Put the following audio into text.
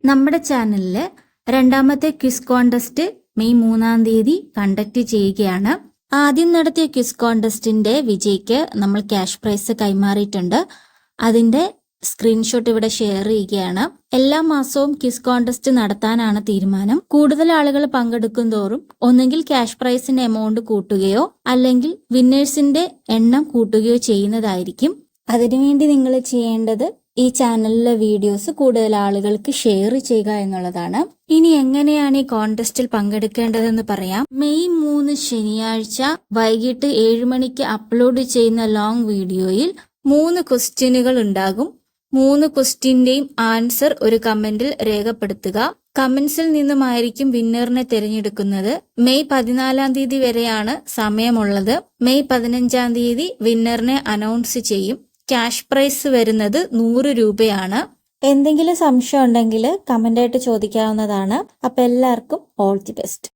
നമ്മുടെ ചാനലില് രണ്ടാമത്തെ quiz contest May 3-ാം തീയതി കണ്ടക്ട് ചെയ്യുകയാണ്. ആദ്യം നടത്തിയ ക്വിസ് കോൺടെസ്റ്റിന്റെ വിജയിക്ക് നമ്മൾ ക്യാഷ് പ്രൈസ് കൈമാറിയിട്ടുണ്ട്. അതിന്റെ സ്ക്രീൻഷോട്ട് ഇവിടെ ഷെയർ ചെയ്യുകയാണ്. എല്ലാ മാസവും ക്വിസ് കോൺടെസ്റ്റ് നടത്താനാണ് തീരുമാനം. കൂടുതൽ ആളുകൾ പങ്കെടുക്കും തോറും ഒന്നെങ്കിൽ ക്യാഷ് പ്രൈസിന്റെ എമൗണ്ട് കൂട്ടുകയോ അല്ലെങ്കിൽ വിന്നേഴ്സിന്റെ എണ്ണം കൂട്ടുകയോ ചെയ്യുന്നതായിരിക്കും. അതിനുവേണ്ടി നിങ്ങൾ ചെയ്യേണ്ടത് ഈ ചാനലിലെ വീഡിയോസ് കൂടുതൽ ആളുകൾക്ക് ഷെയർ ചെയ്യുക എന്നുള്ളതാണ്. ഇനി എങ്ങനെയാണ് ഈ കോൺടെസ്റ്റിൽ പങ്കെടുക്കേണ്ടതെന്ന് പറയാം. മെയ് 3 ശനിയാഴ്ച വൈകിട്ട് 7 മണിക്ക് അപ്ലോഡ് ചെയ്യുന്ന ലോങ് വീഡിയോയിൽ 3 ക്വസ്റ്റ്യനുകൾ ഉണ്ടാകും. 3 ക്വസ്റ്റ്യന്റെയും ആൻസർ ഒരു കമന്റിൽ രേഖപ്പെടുത്തുക. കമന്റ്സിൽ നിന്നുമായിരിക്കും വിന്നറിനെ തിരഞ്ഞെടുക്കുന്നത്. മെയ് 14-ാം തീയതി വരെയാണ് സമയമുള്ളത്. മെയ് 15-ാം തീയതി വിന്നറിനെ അനൗൺസ് ചെയ്യും. ക്യാഷ് പ്രൈസ് വരുന്നത് 100 രൂപയാണ്. എന്തെങ്കിലും സംശയം ഉണ്ടെങ്കിൽ കമന്റ് ആയിട്ട് ചോദിക്കാവുന്നതാണ്. അപ്പൊ എല്ലാവർക്കും ഓൾ ദി ബെസ്റ്റ്.